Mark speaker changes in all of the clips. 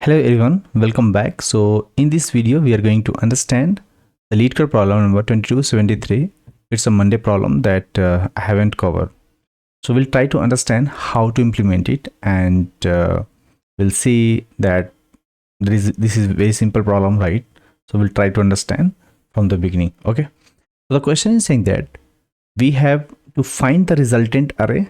Speaker 1: Hello everyone, welcome back. So in this video we are going to understand the Leetcode problem number 2273. It's a Monday problem that I haven't covered. So we'll try to understand how to implement it, and we'll see that this is a very simple problem, right? So we'll try to understand from the beginning. Okay, so the question is saying that we have to find the resultant array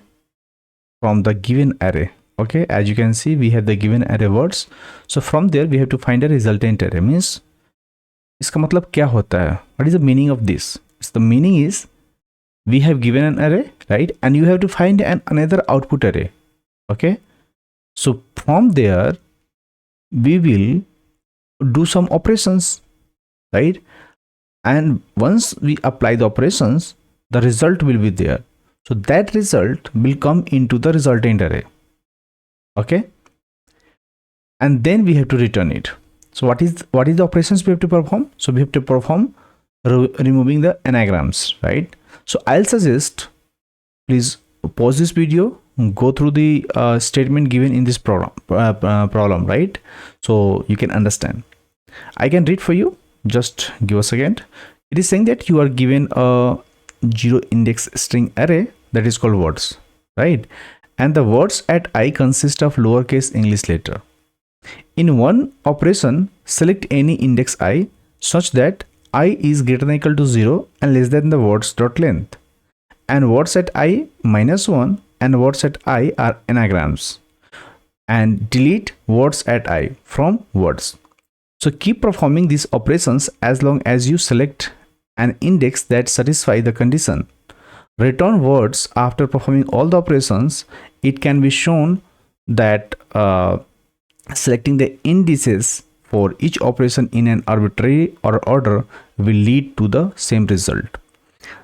Speaker 1: from the given array. Okay, as you can see, we have the given array words. So from there we have to find a resultant array. Means इसका मतलब क्या होता है? What is the meaning of this? The meaning is we have given an array, right? And you have to find another output array. Okay, so from there we will do some operations, right? And once we apply the operations, the result will be there. So that result will come into the resultant array. Okay, and then we have to return it. So what is the operations we have to perform? So we have to perform removing the anagrams, right? So I'll suggest please pause this video, go through the statement given in this problem, right? So you can understand. I can read for you. Just give a second. It is saying that you are given a 0 index string array that is called words, right? And the words at I consist of lowercase English letter. In one operation, select any index I such that I is greater than or equal to 0 and less than the words dot length. And words at I minus 1 and words at I are anagrams. And delete words at I from words. So keep performing these operations as long as you select an index that satisfies the condition. Return words after performing all the operations. It can be shown that selecting the indices for each operation in an arbitrary order will lead to the same result.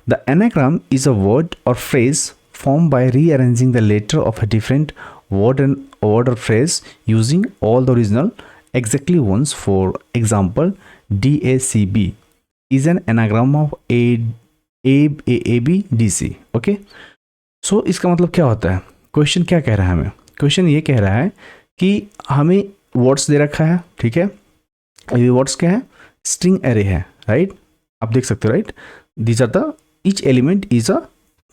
Speaker 1: The anagram is a word or phrase formed by rearranging the letter of a different word and word or phrase using all the original exactly ones. For example, DACB is an anagram of ABDC. Okay, so इसका मतलब क्या होता है? Question क्या कह रहा है हमें? क्वेश्चन ये कह रहा है कि हमें वर्ड्स दे रखा है, ठीक है? ये वर्ड्स क्या है? स्ट्रिंग एरे है, राइट? आप देख सकते हो, right? These are the each element is a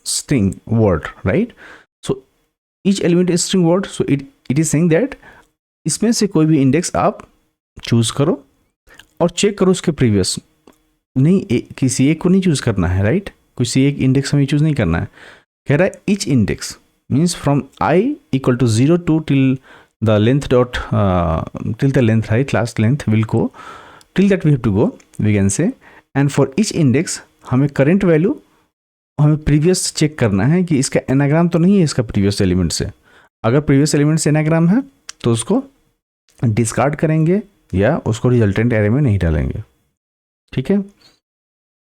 Speaker 1: string word, right? So each element is string word. So it is saying that इसमें से कोई भी इंडेक्स आप चूज करो और चेक करो उसके प्रीवियस. नहीं, किसी एक को नहीं चूज करना है, राइट? किसी एक इंडेक्स हमें चूज नहीं करना है. कह रहा है each index means from i equal to 0 to till the length dot till the length, right? Last length will go till that we have to go, we can say. And for each index हमें current value हमें previous check करना है कि इसका anagram तो नहीं है इसका previous एलिमेंट से. अगर previous एलिमेंट से एनाग्राम है तो उसको डिस्कार्ड करेंगे या उसको रिजल्टेंट एरे में नहीं डालेंगे, ठीक है?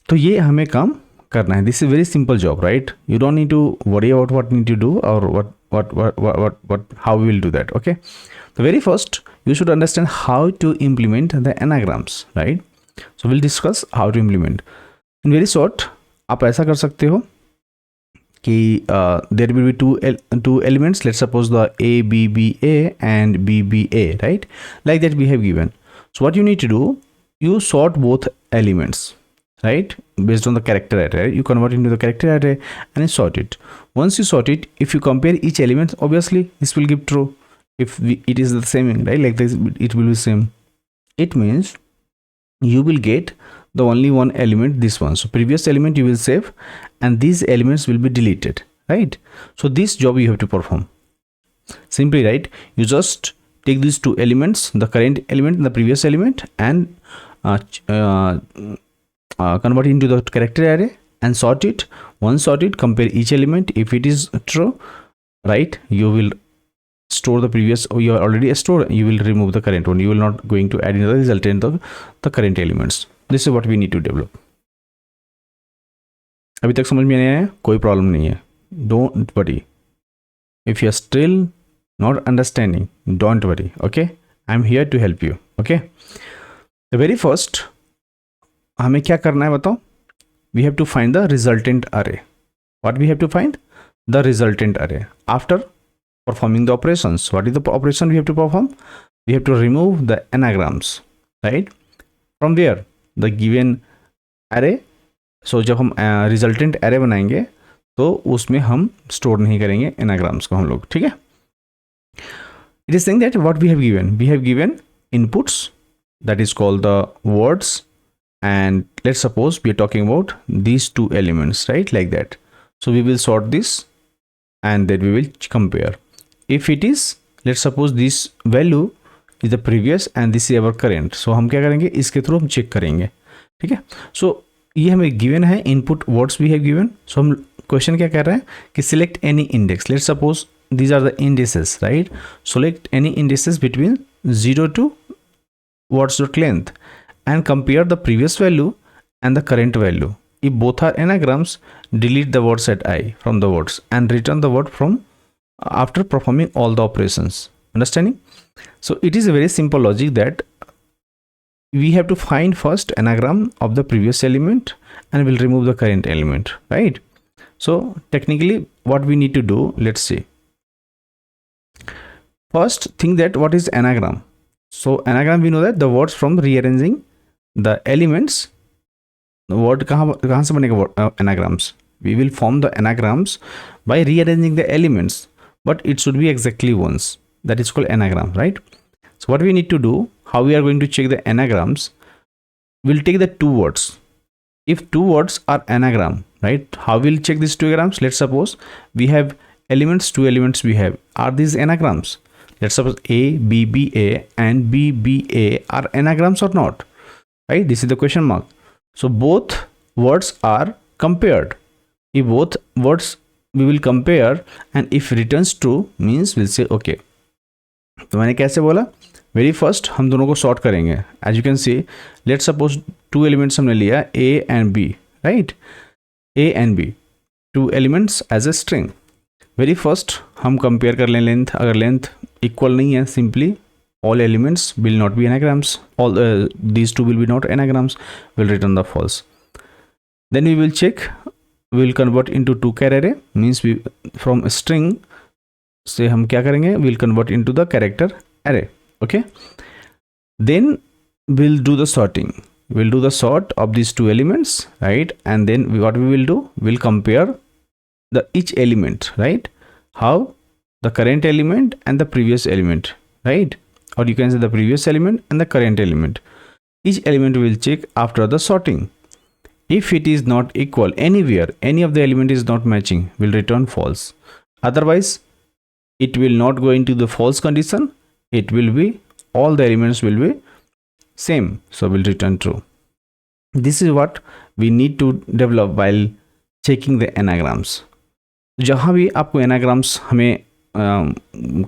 Speaker 1: तो ये हमें काम करना है. This is very simple job, right? You don't need to worry about what need to do और what how we will do that. Okay, the very first you should understand how to implement the anagrams, right? So we'll discuss how to implement. In very short, आप ऐसा कर सकते हो कि there will be two elements. Let's suppose the ABBA and BBA, right? Like that we have given. So what you need to do, you sort both elements, right? Based on the character array, right? You convert into the character array and you sort it. Once you sort it, if you compare each element, obviously this will give true. If it is the same, right? Like this, it will be same. It means you will get the only one element, this one. So previous element you will save and these elements will be deleted, right? So this job you have to perform simply, right? You just take these two elements, the current element and the previous element, and convert it into the character array and sort it. Once sorted, compare each element. If it is true, right, you will store the previous, or you are already stored, you will remove the current one. You will not going to add another resultant of the current elements. This is what we need to develop. अभी तक समझ में नहीं आया? कोई problem नहीं है. Don't worry. If you are still not understanding, don't worry. Okay, I'm here to help you. Okay, the very first हमें क्या करना है बताओ? We have to find the resultant array. What we have to find? The resultant array. After performing the operations, what is the operation we have to perform? we have to remove the anagrams, right? From where? The given array. So जब हम resultant array बनाएंगे तो उसमें हम store नहीं करेंगे anagrams को हम लोग, ठीक है? It is saying that what we have given inputs, that is called the words, and let's suppose we are talking about these two elements, right? Like that. So we will sort this and then we will compare. If it is, let's suppose this value is the previous and this is our current, so हम क्या करेंगे, इसके through हम check करेंगे, ठीक है? So ये हमें गिवन है input words we have given. So हम क्वेश्चन क्या कर रहे हैं कि select any index. Let's suppose these are the indices, right? Select any indices between 0 to words.length and compare the previous value and the current value. If both are anagrams, delete the word set I from the words and return the word from after performing all the operations. Understanding? So it is a very simple logic that we have to find first anagram of the previous element and we'll remove the current element, right? So technically what we need to do, let's see. First, think that what is anagram. So anagram, we know that the words from rearranging the elements. The word कहाँ से बनेगा anagrams? We will form the anagrams by rearranging the elements, but it should be exactly once. That is called anagram, right? So what we need to do, how we are going to check the anagrams? We'll take the two words. If two words are anagram, right? How we'll check these two anagrams? Let's suppose we have elements, two elements we have. Are these anagrams? Let's suppose A, B, B, A and B, B, A are anagrams or not, right? This is the question mark. So both words are compared. If both words we will compare and if returns true means we'll say okay. तो मैंने कैसे बोला? Very first हम दोनों को sort करेंगे. As you can see, let's suppose two elements हमने लिया A and B, right? A and B, two elements as a string. Very first हम compare कर लें length. अगर length equal नहीं है, simply all elements will not be anagrams. All these two will be not anagrams. Will return the false. Then we will check. We will convert into two char array. Means we from a string से हम क्या करेंगे? We'll convert into the character array. Okay. Then we'll do the sorting. We'll do the sort of these two elements, right? And then what we will do? We'll compare the each element, right? How? The current element and the previous element, right? Or you can say the previous element and the current element. Each element will check after the sorting. If it is not equal anywhere, any of the element is not matching, will return false. Otherwise it will not go into the false condition. It will be all the elements will be same, so will return true. This is what we need to develop while checking the anagrams. जहाँ भी आपको anagrams हमें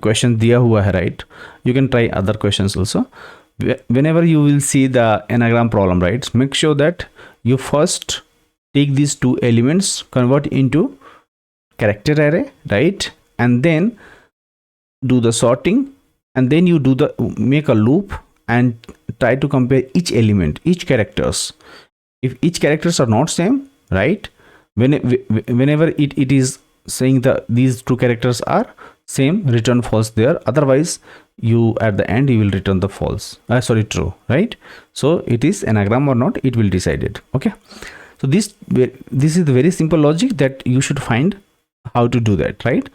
Speaker 1: question दिया हुआ है, right? You can try other questions also. Whenever you will see the anagram problem, right? Make sure that you first take these two elements, convert into character array, right? And then do the sorting, and then you do the make a loop and try to compare each element, each characters. If each characters are not same, right? Whenever it is saying that these two characters are same, return false there. Otherwise you at the end you will return the false, true, right? So it is anagram or not, it will decide it. Okay, so this is the very simple logic that you should find how to do that, right?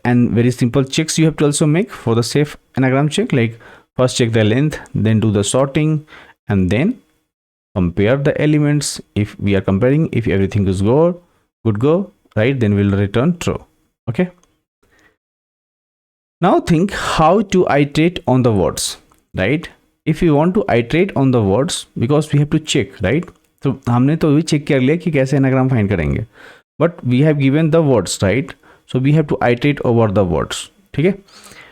Speaker 1: And very simple checks you have to also make for the safe anagram check, like first check the length, then do the sorting, and then compare the elements. If we are comparing, if everything is good go, right, then we'll return true. Okay, now think how to iterate on the words, right? If you want to iterate on the words, because we have to check, right? तो हमने तो भी check कर लिया कि कैसे anagram find करेंगे, but we have given the words, right? So we have to iterate over the words. ठीक है?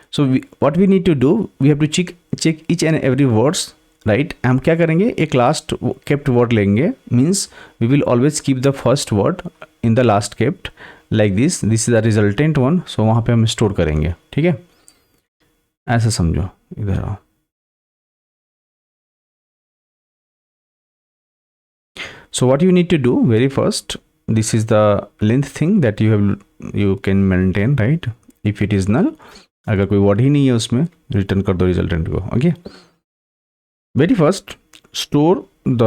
Speaker 1: So what we need to do, we have to check each and every words, right? हम क्या करेंगे? एक last kept word लेंगे, means we will always keep the first word in the last kept, like this. This is the resultant one, so वहाँ पे हम store करेंगे. ठीक है? ऐसा समझो. इधर आओ. So what you need to do, very first, this is the length thing that you can maintain, right? If it is null, अगर कोई वर्ड ही नहीं है उसमें रिटर्न कर दो रिजल्टेंट को. Okay, very first store the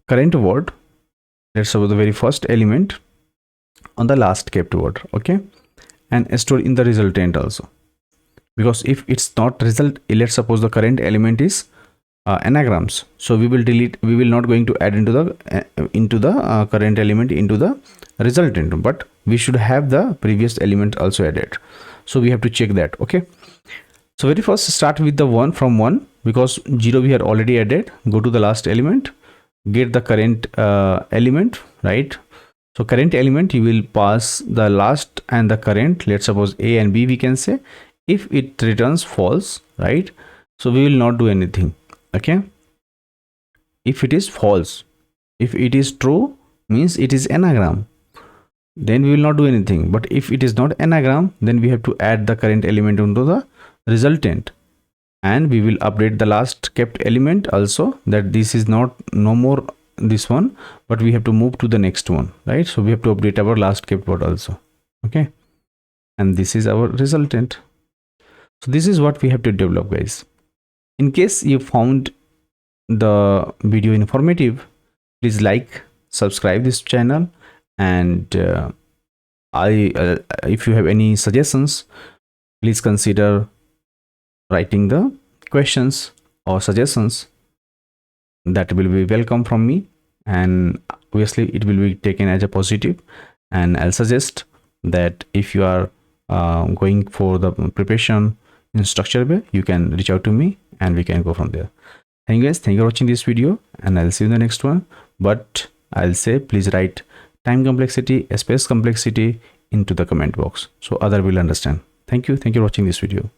Speaker 1: current word, let's suppose the very first element on the last kept word. Okay, and store in the resultant also, because if it's not result, let's suppose the current element is anagrams, so we will delete, we will not going to add into the current element into the resultant, but we should have the previous element also added, so we have to check that. Okay, so very first start with the 1 from 1, because 0 we had already added. Go to the last element, get the current element, right? So current element, you will pass the last and the current, let's suppose A and B we can say. If it returns false, right, so we will not do anything. Okay, if it is false, if it is true, means it is anagram, then we will not do anything. But if it is not anagram, then we have to add the current element into the resultant, and we will update the last kept element also, that this is not no more this one, but we have to move to the next one, right? So we have to update our last kept word also. Okay, and this is our resultant. So this is what we have to develop, guys. In case you found the video informative, please like, subscribe this channel, and if you have any suggestions, please consider writing the questions or suggestions. That will be welcome from me, and obviously it will be taken as a positive, and I'll suggest that if you are going for the preparation in structured way, you can reach out to me and we can go from there. Thank you guys, thank you for watching this video, and I'll see you in the next one. But I'll say please write time complexity, space complexity into the comment box, so other will understand. Thank you for watching this video.